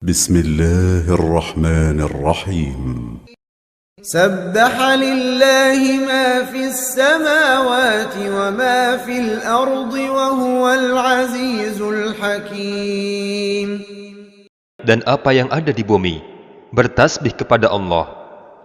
بسم الله الرحمن الرحيم. سبح لله ما في السماوات وما في الأرض وهو العزيز الحكيم. Dan apa yang ada di bumi bertasbih kepada Allah,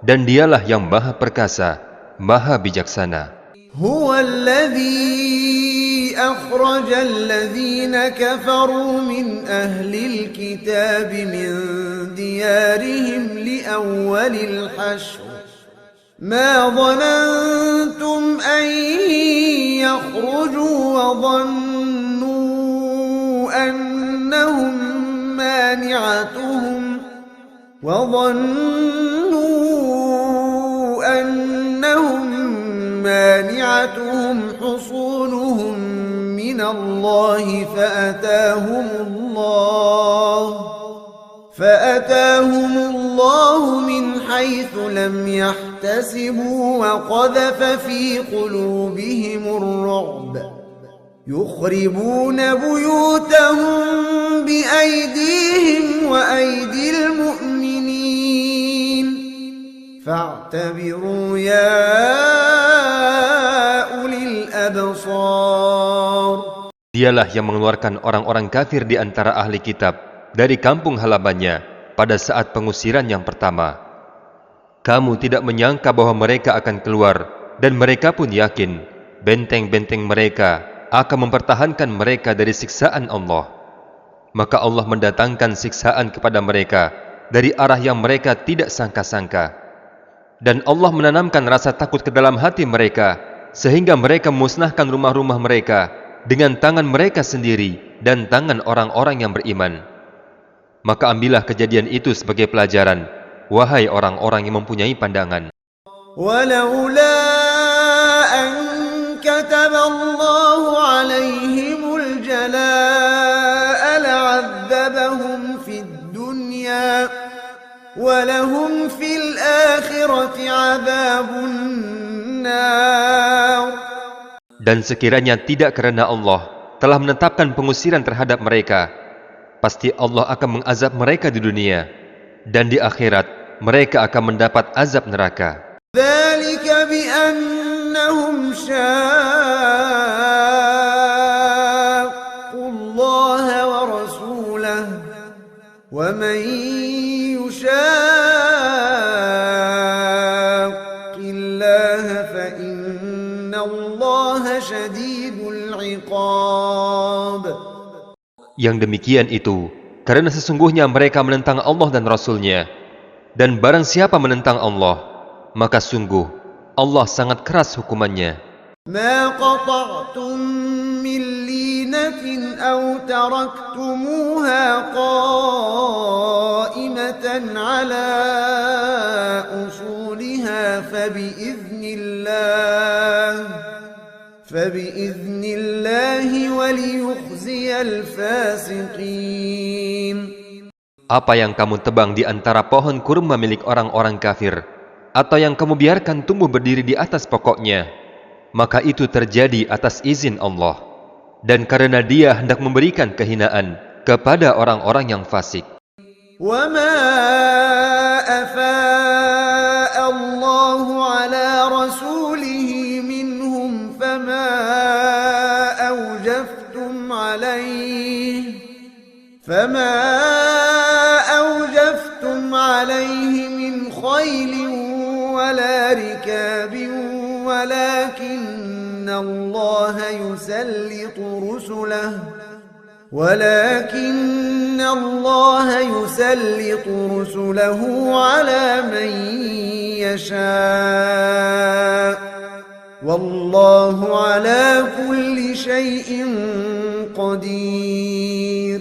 dan dialah yang maha perkasa, maha bijaksana. هو الذي أخرج الذين كفروا من أهل الكتاب من ديارهم لأول الحشر ما ظننتم أن يخرجوا وظنوا أنهم مانعتهم حصونهم من الله فأتاهم الله من حيث لم يحتسبوا وقذف في قلوبهم الرعب يخربون بيوتهم بأيديهم وأيدي المؤمنين فاعتبروا يا أولي الأبصار. Dialah yang mengeluarkan orang-orang kafir di antara ahli kitab dari kampung halamannya pada saat pengusiran yang pertama. Kamu tidak menyangka bahwa mereka akan keluar, dan mereka pun yakin benteng-benteng mereka akan mempertahankan mereka dari siksaan Allah. Maka Allah mendatangkan siksaan kepada mereka dari arah yang mereka tidak sangka-sangka. Dan Allah menanamkan rasa takut ke dalam hati mereka, sehingga mereka memusnahkan rumah-rumah mereka dengan tangan mereka sendiri dan tangan orang-orang yang beriman. Maka ambillah kejadian itu sebagai pelajaran, wahai orang-orang yang mempunyai pandangan. ولولا أن كتب الله عليهم الجلاء لعذبهم في الدنيا ولهم في الآخرة عذاب النار. Dan sekiranya tidak karena Allah telah menetapkan pengusiran terhadap mereka, pasti Allah akan mengazab mereka di dunia, dan di akhirat mereka akan mendapat azab neraka. ذلك بأنهم شاقوا الله ورسوله ومن يشاق الله فإن الله شديد العقاب. Yang demikian itu karena sesungguhnya mereka menentang Allah dan Rasul-Nya, dan barang siapa menentang Allah, maka sungguh Allah sangat keras hukumannya. ما قطعتم من لينة أو تركتموها قائمة على أصولها فبإذن الله وليخزي الفاسقين. Apa yang kamu tebang di antara pohon kurma milik orang-orang kafir, atau yang kamu biarkan tumbuh berdiri di atas pokoknya, maka itu terjadi atas izin Allah, dan karena Dia hendak memberikan kehinaan kepada orang-orang yang fasik. وَمَا أَفَاءَ اللَّهُ عَلَى رَسُولِهِ مِنْهُمْ فَمَا أَوْجَفْتُمْ عَلَيْهِ مِنْ خَيْلٍ ولا ركاب ولكن الله يسلط رسله على من يشاء والله على كل شيء قدير.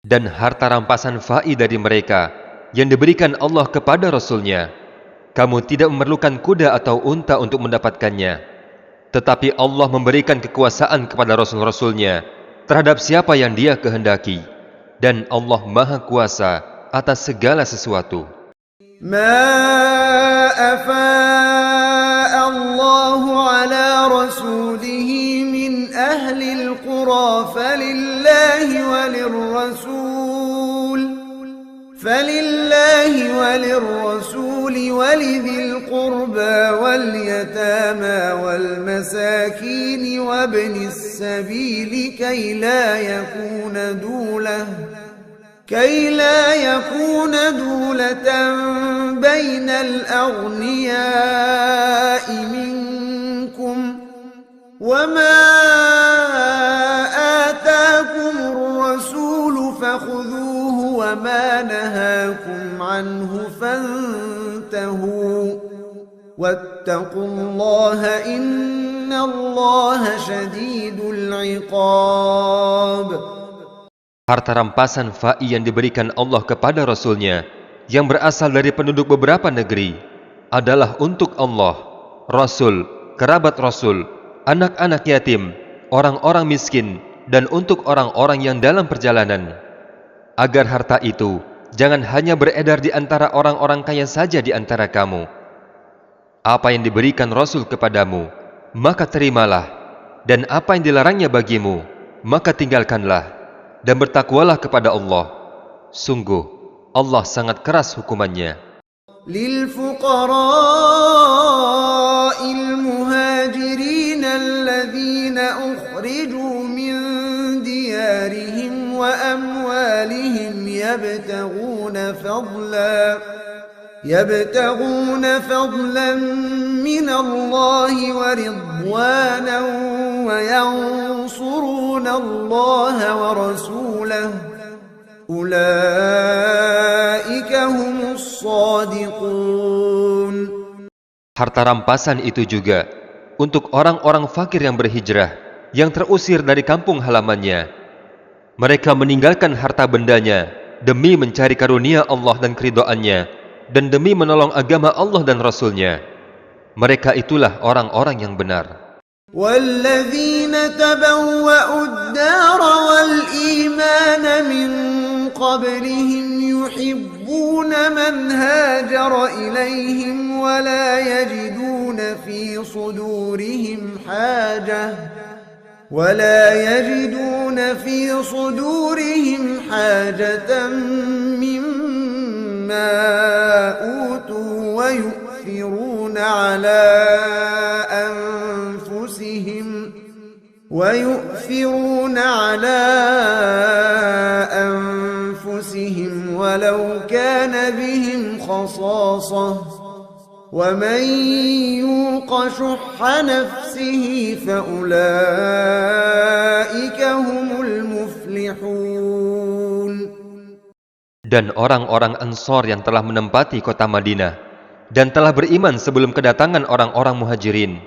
Dan harta rampasan fai dari mereka yang diberikan Allah kepada Rasul-Nya, kamu tidak memerlukan kuda atau unta untuk mendapatkannya, tetapi Allah memberikan kekuasaan kepada Rasul-Rasul-Nya terhadap siapa yang Dia kehendaki, dan Allah Maha Kuasa atas segala sesuatu. ما أفاء الله على رسوله من أهل القرى فلله وللرسول فلله وللرسول ولذي القربى واليتامى والمساكين وابن السبيل كي لا يكون دولة بين الأغنياء منكم وما آتاكم الرسول فخذوه وما نهاكم عنه فانتهوا واتقوا الله إن الله شديد العقاب. Harta rampasan fa'i yang diberikan Allah kepada Rasul-Nya yang berasal dari penduduk beberapa negeri adalah untuk Allah, Rasul, kerabat Rasul, anak-anak yatim, orang-orang miskin, dan untuk orang-orang yang dalam perjalanan. Agar harta itu jangan hanya beredar di antara orang-orang kaya saja di antara kamu. Apa yang diberikan Rasul kepadamu, maka terimalah, dan apa yang dilarangnya bagimu, maka tinggalkanlah. Dan bertakwalah kepada Allah. Sungguh, Allah sangat keras hukumannya. للفقراء المهاجرين الذين أخرجوا من ديارهم وأموالهم يبتغون فضلا من الله ورضوانا وينصرون الله ورسوله أولئك هم الصادقون. Harta rampasan itu juga untuk orang-orang fakir yang berhijrah, yang terusir dari kampung halamannya. Mereka meninggalkan harta bendanya demi mencari karunia Allah dan keridhaannya, dan demi menolong agama Allah dan Rasul-Nya. Mereka itulah orang-orang yang benar. وَالَّذِينَ تَبَوَّأُوا الدَّارَ وَالْإِيمَانَ مِنْ قَبْلِهِمْ يُحِبُّونَ مَنْ هَاجَرَ إِلَيْهِمْ وَلَا يَجِدُونَ في صدورهم حاجة مما أوتوا ويؤثرون على أنفسهم ولو كان بهم خصاصة ومن يوق شح نفسه فأولئك هم المفلحون. Dan orang-orang Ansor yang telah menempati kota Madinah dan telah beriman sebelum kedatangan orang-orang Muhajirin,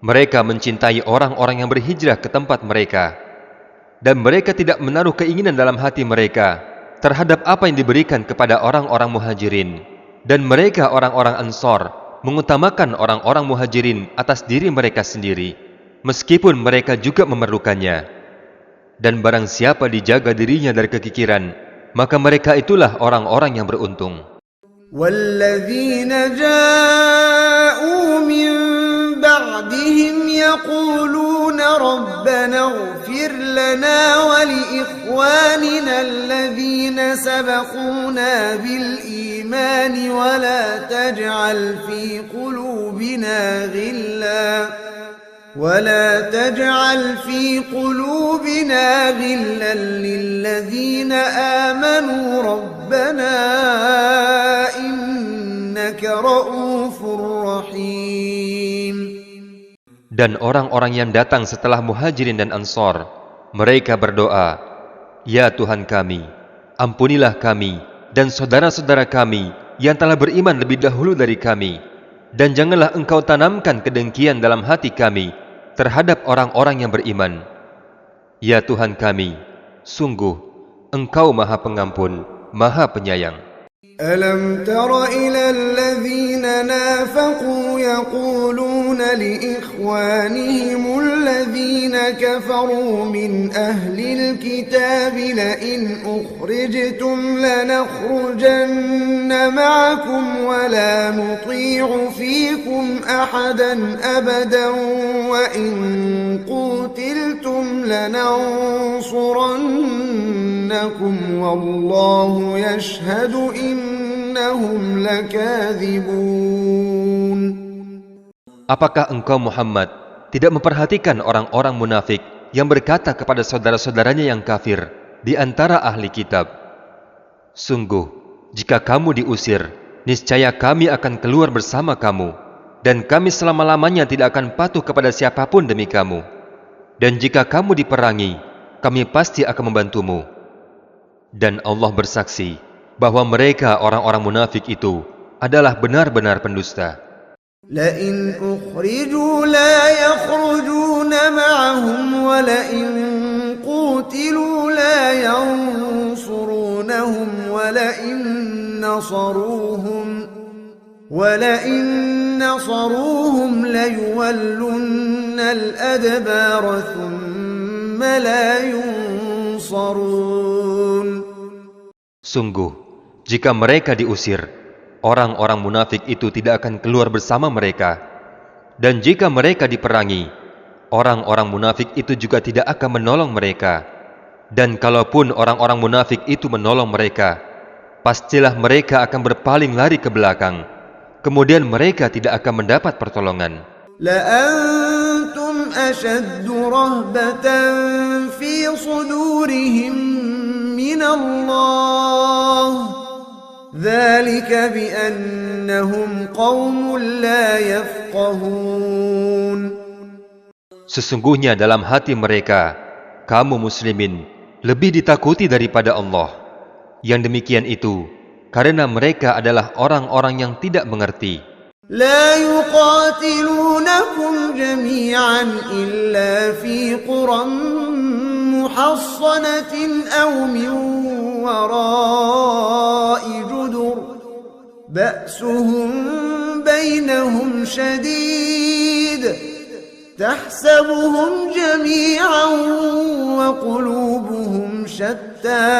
mereka mencintai orang-orang yang berhijrah ke tempat mereka, dan mereka tidak menaruh keinginan dalam hati mereka terhadap apa yang diberikan kepada orang-orang Muhajirin. Dan mereka orang-orang Ansor mengutamakan orang-orang Muhajirin atas diri mereka sendiri, meskipun mereka juga memerlukannya. Dan barang siapa dijaga dirinya dari kekikiran, maka mereka itulah orang-orang yang beruntung. وَالَّذِينَ جَاءُوا مِن بَعْدِهِمْ يَقُولُونَ رَبَّنَا اغْفِرْ لَنَا وَلِإِخْوَانِنَا الَّذِينَ سَبَقُونَا بِالْإِيمَانِ ولا تجعل في قلوبنا غلا للذين آمنوا ربنا إنك رؤوف رحيم. Dan orang-orang yang datang setelah Muhajirin dan Ansor, mereka berdoa, Ya Tuhan kami, ampunilah kami dan saudara-saudara kami yang telah beriman lebih dahulu dari kami, dan janganlah Engkau tanamkan kedengkian dalam hati kami terhadap orang-orang yang beriman. Ya Tuhan kami, sungguh Engkau Maha Pengampun, Maha Penyayang. ألم تر إلى الذين نافقوا يقولون لإخوانهم الذين كفروا من أهل الكتاب لئن أخرجتم لنخرجن معكم ولا نطيع فيكم أحدا أبدا وإن قتلتم لننصرنكم والله يشهد إنهم لكاذبون. Apakah engkau Muhammad tidak memperhatikan orang-orang munafik yang berkata kepada saudara-saudaranya yang kafir di antara ahli kitab, sungguh, jika kamu diusir, niscaya kami akan keluar bersama kamu, dan kami selama-lamanya tidak akan patuh kepada siapapun demi kamu. Dan jika kamu diperangi, kami pasti akan membantumu. Dan Allah bersaksi bahwa mereka orang-orang munafik itu adalah benar-benar pendusta. لئن أخرجوا لا يخرجون معهم ولئن قوتلوا لا ينصرونهم ولئن نصروهم ليولن الأدبار ثم لا ينصرون. Sungguh, jika mereka diusir, orang-orang munafik itu tidak akan keluar bersama mereka. Dan jika mereka diperangi, orang-orang munafik itu juga tidak akan menolong mereka. Dan kalaupun orang-orang munafik itu menolong mereka, pastilah mereka akan berpaling lari ke belakang. Kemudian mereka tidak akan mendapat pertolongan. لأنتم أشد رهبة في صدورهم من الله ذلك بأنهم قوم لا يفقهون. Sesungguhnya dalam hati mereka, kamu muslimin lebih ditakuti daripada Allah. Yang demikian itu karena mereka adalah orang-orang yang tidak mengerti. لا يقاتلونكم جميعا إلا في قرى محصنة أو من وراء جدر بأسهم بينهم شديد تحسبهم جميعا وقلوبهم شتى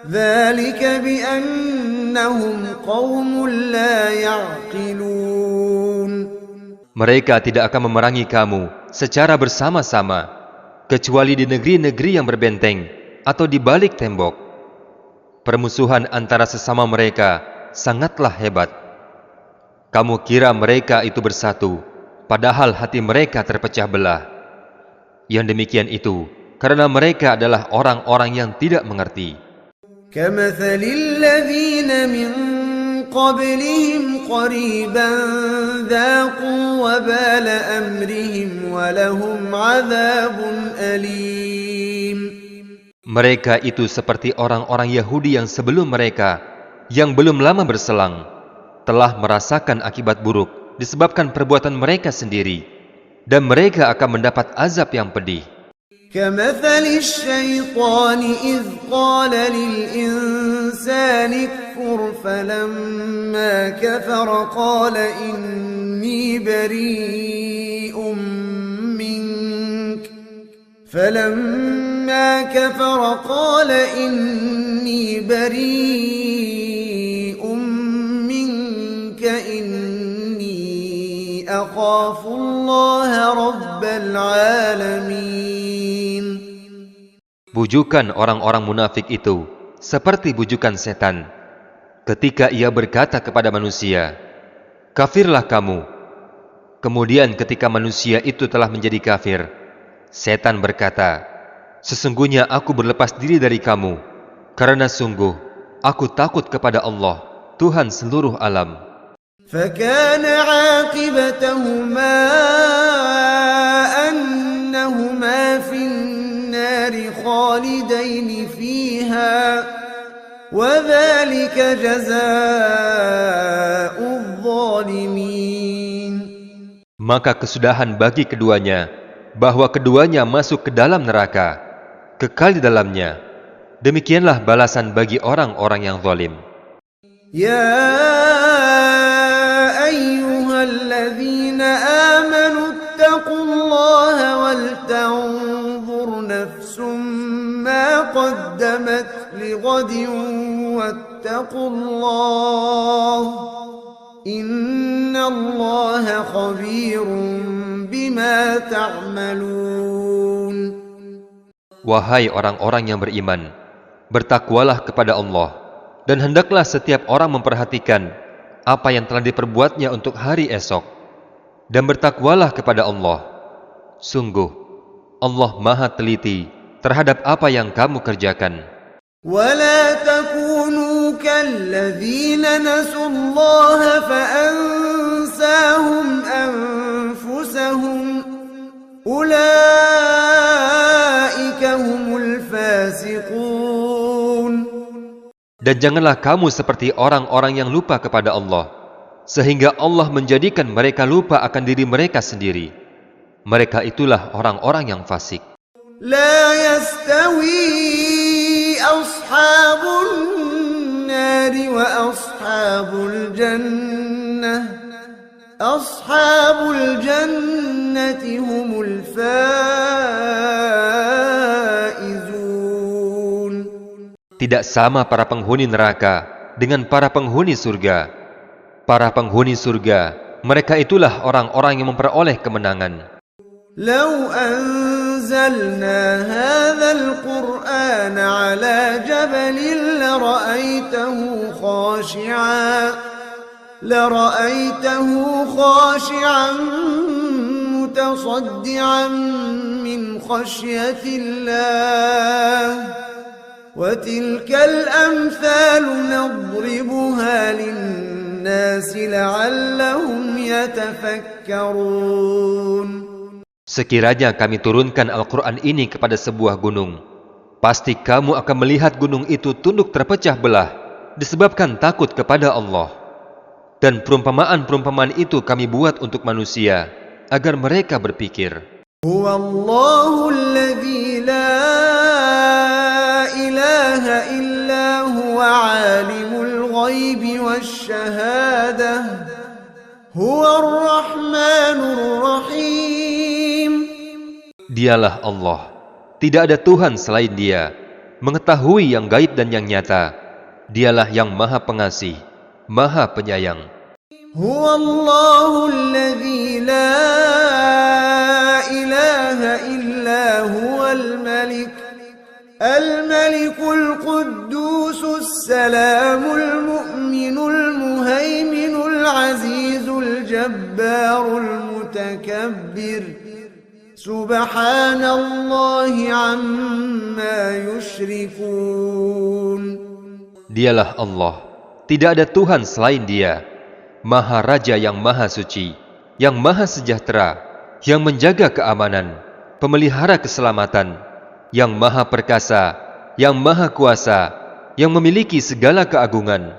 ذلك بأنهم قوم لا يعقلون. Mereka tidak akan memerangi kamu secara bersama-sama, kecuali di negeri-negeri yang berbenteng atau di balik tembok. Permusuhan antara sesama mereka sangatlah hebat. Kamu kira mereka itu bersatu, padahal hati mereka terpecah belah. Yang demikian itu karena mereka adalah orang-orang yang tidak mengerti. كمثل الذين من قبلهم قريبا ذاقوا وبال أمرهم ولهم عذاب أليم. Mereka itu seperti orang-orang Yahudi yang sebelum mereka, yang belum lama berselang, telah merasakan akibat buruk disebabkan perbuatan mereka sendiri, dan mereka akan mendapat azab yang pedih. كمثل الشيطان إذ قال للإنسان اكفر فلما كفر قال إني بريء منك إني أخاف الله رب العالمين. Bujukan orang-orang munafik itu seperti bujukan setan ketika ia berkata kepada manusia, "Kafirlah kamu." Kemudian ketika manusia itu telah menjadi kafir, setan berkata, "Sesungguhnya aku berlepas diri dari kamu, karena sungguh aku takut kepada Allah, Tuhan seluruh alam." فكان عاقبتهما أنهما في النار خالدين فيها وذلك جزاء الظالمين. Maka kesudahan bagi keduanya bahwa keduanya masuk ke dalam neraka, kekal di dalamnya. Demikianlah balasan bagi orang-orang yang zalim. يا أيها الذين قدمت لغد واتقوا الله إن الله خبير بما تعملون. Wahai orang-orang yang beriman, bertakwalah kepada Allah, dan hendaklah setiap orang memperhatikan apa yang telah diperbuatnya untuk hari esok. Dan bertakwalah kepada Allah. Sungguh, Allah Maha teliti terhadap apa yang kamu kerjakan. ولا تكونوا كالذين نسوا الله فأنساهم أنفسهم أولئك هم الفاسقون. Dan janganlah kamu seperti orang-orang yang lupa kepada Allah, sehingga Allah menjadikan mereka lupa akan diri mereka sendiri. Mereka itulah orang-orang yang fasik. لا يستوي أصحاب النار وأصحاب الجنة أصحاب الجنة هم الفائزون. Tidak sama para penghuni neraka dengan para penghuni surga. Para penghuni surga, mereka itulah orang-orang yang memperoleh kemenangan. لو أنزلنا هذا القرآن على جبل لرأيته خاشعا متصدعا من خشية الله وتلك الأمثال نضربها للناس لعلهم يتفكرون. Sekiranya kami turunkan Al-Quran ini kepada sebuah gunung, pasti kamu akan melihat gunung itu tunduk terpecah belah disebabkan takut kepada Allah. Dan perumpamaan-perumpamaan itu kami buat untuk manusia agar mereka berpikir. Huwallahu alladzi la ilaha illa huwa alimul ghaibi wasyahadah huwar rahmanur rahim. Dialah Allah, tidak ada Tuhan selain Dia, mengetahui yang gaib dan yang nyata. Dialah yang Maha Pengasih, Maha Penyayang. Huwallahu alladzi la ilaha illa huwal malik al-malikul quddusus salamul mu'minul muhaiminul azizul jabbarul mutakabbir. Subhanallahi amma yushrikun. Dialah Allah, tidak ada Tuhan selain Dia, Maha Raja yang Maha Suci, yang Maha Sejahtera, yang menjaga keamanan, pemelihara keselamatan, yang Maha Perkasa, yang Maha Kuasa, yang memiliki segala keagungan.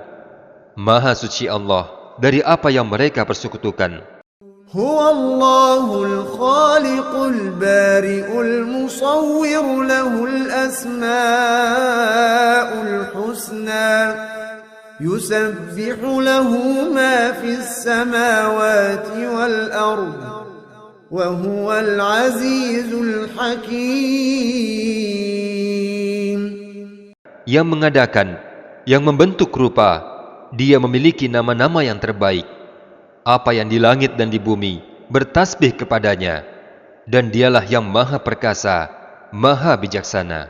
Maha Suci Allah dari apa yang mereka persekutukan. Huwallahul khaliqul bari'ul musawwir lahul asma'ul husna yusabbihu lahu ma fis samawati wal ard wa huwal azizul hakim. Yang mengadakan, yang membentuk rupa, Dia memiliki nama-nama yang terbaik. Apa yang di langit dan di bumi bertasbih kepadanya, dan Dialah yang Maha Perkasa, Maha Bijaksana.